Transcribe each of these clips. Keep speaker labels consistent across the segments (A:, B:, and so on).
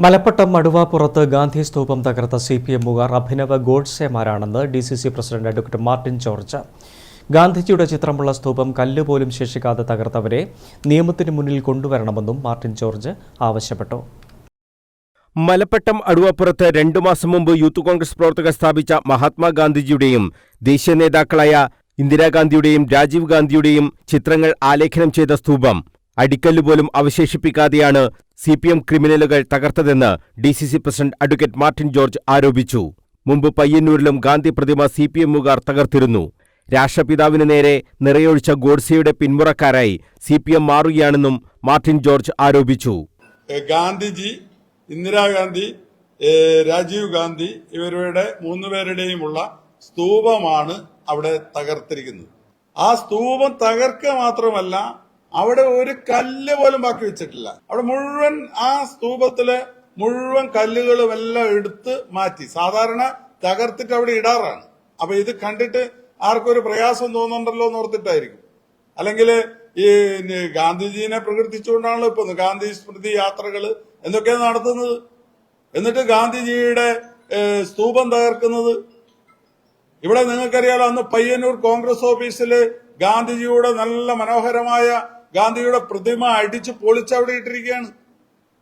A: മലപ്പട്ടം മടുവാപ്പുറത്ത് ഗാന്ധി സ്തൂപം തകർത്ത സിപിഎമ്മുകാർ അഭിനവ ഗോഡ്സെമാരാണെന്ന് DCC president advocate Martin George. ഗാന്ധിജിയുടെ ചിത്രമുള്ള സ്തൂപം കല്ലുപോലും ശേഷിക്കാതെ തകർത്തവരെ നിയമത്തിന് മുന്നിൽ കൊണ്ടുവരണമെന്നും മാർട്ടിൻ ജോർജ് ആവശ്യപ്പെട്ടു.
B: മലപ്പട്ടം അടുവാപ്പുറത്ത് 2 മാസം മുമ്പ് യൂത്ത് കോൺഗ്രസ് പ്രവർത്തകർ സ്ഥാപിച്ച മഹാത്മാഗാന്ധിജിയുടെയും ദേശീയ നേതാക്കളായ ഇന്ദിരാഗാന്ധിയുടെയും രാജീവ് ഗാന്ധിയുടെയും ചിത്രങ്ങൾ ആലേഖനം ചെയ്ത സ്തൂപം അടിക്കല്ലുപോലും അവശേഷിപ്പിക്കാതെയാണ് സിപിഎം ക്രിമിനലുകൾ തകർത്തതെന്ന് DCC president advocate Martin George ആരോപിച്ചു. മുമ്പ് പയ്യന്നൂരിലും ഗാന്ധി പ്രതിമ സിപിഎമ്മുകാർ തകർത്തിരുന്നു. രാഷ്ട്രപിതാവിന് നേരെ നിറയൊഴിച്ച ഗോഡ്സെയുടെ പിന്മുറക്കാരായി സിപിഎം മാറുകയാണെന്നും മാർട്ടിൻ ജോർജ് ആരോപിച്ചു.
C: ഗാന്ധിജി, ഇന്ദിരാഗാന്ധി, രാജീവ് ഗാന്ധി ഇവരുടെ 3 പേരുടെയുമുള്ള സ്തൂപമാണ് അവിടെ തകർത്തിരിക്കുന്നത്. ആ സ്തൂപം തകർക്കുക മാത്രമല്ല, അവിടെ ഒരു കല്ല് പോലും ബാക്കി വെച്ചിട്ടില്ല. അവിടെ മുഴുവൻ ആ സ്തൂപത്തിലെ മുഴുവൻ കല്ലുകളും എല്ലാം എടുത്ത് മാറ്റി. സാധാരണ തകർത്തിട്ട് അവിടെ ഇടാറാണ്. അപ്പൊ ഇത് കണ്ടിട്ട് ആർക്കൊരു പ്രയാസം തോന്നുന്നുണ്ടല്ലോ എന്ന് ഓർത്തിട്ടായിരിക്കും. അല്ലെങ്കിൽ ഈ ഗാന്ധിജീനെ പ്രകീർത്തിച്ചുകൊണ്ടാണല്ലോ ഇപ്പൊ ഗാന്ധി സ്മൃതി യാത്രകള് എന്തൊക്കെയാണ് നടത്തുന്നത്. എന്നിട്ട് ഗാന്ധിജിയുടെ സ്തൂപം തകർക്കുന്നത്. ഇവിടെ നിങ്ങൾക്കറിയാലോ, അന്ന് പയ്യന്നൂർ കോൺഗ്രസ് ഓഫീസില് ഗാന്ധിജിയുടെ നല്ല മനോഹരമായ ഗാന്ധിയുടെ പ്രതിമ അടിച്ച് പൊളിച്ചവിടെ ഇട്ടിരിക്കുകയാണ്.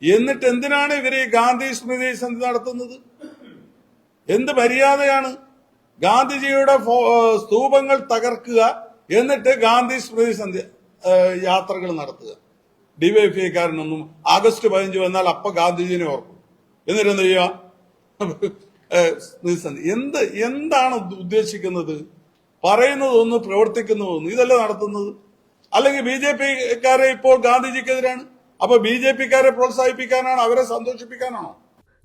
C: എന്നിട്ട് എന്തിനാണ് ഇവര് ഗാന്ധി സ്മൃതി സന്ധ്യ നടത്തുന്നത്? എന്ത് മര്യാദയാണ്? ഗാന്ധിജിയുടെ സ്തൂപങ്ങൾ തകർക്കുക, എന്നിട്ട് ഗാന്ധി സ്മൃതി സന്ധ്യ യാത്രകൾ നടത്തുക. ഡിവൈഎഫ്ഐക്കാരനൊന്നും ആഗസ്റ്റ് 15 വന്നാൽ അപ്പൊ ഗാന്ധിജിനെ ഓർക്കും. എന്നിട്ട് എന്ത് ചെയ്യുക? എന്താണ് ഉദ്ദേശിക്കുന്നത്? പറയുന്നതൊന്ന്, പ്രവർത്തിക്കുന്നതൊന്ന്, ഇതല്ല നടത്തുന്നത്. അല്ലെങ്കിൽ ബിജെപിക്കാരെ ഇപ്പോൾ ഗാന്ധിജിക്കെതിരാണ്. അപ്പൊ ബിജെപിക്കാരെ പ്രോത്സാഹിപ്പിക്കാനാണ്, അവരെ സന്തോഷിപ്പിക്കാനാണോ?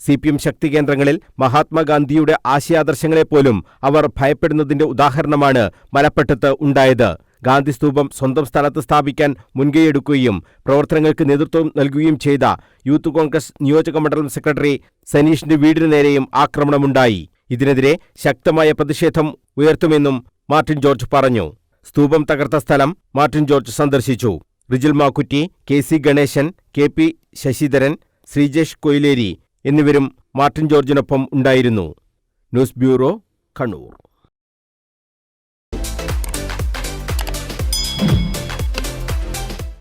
B: സിപിഎം ശക്തി കേന്ദ്രങ്ങളിൽ മഹാത്മാഗാന്ധിയുടെ ആശയാദർശങ്ങളെപ്പോലും അവർ ഭയപ്പെടുന്നതിന്റെ ഉദാഹരണമാണ് മലപ്പട്ടത്ത് ഉണ്ടായത്. ഗാന്ധി സ്തൂപം സ്വന്തം സ്ഥലത്ത് സ്ഥാപിക്കാൻ മുൻകൈയെടുക്കുകയും പ്രവർത്തനങ്ങൾക്ക് നേതൃത്വം നൽകുകയും ചെയ്ത യൂത്ത് കോൺഗ്രസ് നിയോജക മണ്ഡലം സെക്രട്ടറി സനീഷിന്റെ വീടിന് നേരെയും ആക്രമണമുണ്ടായി. ഇതിനെതിരെ ശക്തമായ പ്രതിഷേധം ഉയർത്തുമെന്നും മാർട്ടിൻ ജോർജ് പറഞ്ഞു. സ്തൂപം തകർത്ത സ്ഥലം മാർട്ടിൻ ജോർജ് സന്ദർശിച്ചു. റിജിൽ മാക്കുറ്റി, KC ഗണേശൻ, KP ശശിധരൻ, ശ്രീജേഷ് കൊയിലേരി എന്നിവരും മാർട്ടിൻ ജോർജിനൊപ്പം ഉണ്ടായിരുന്നു. News bureau, Kannur.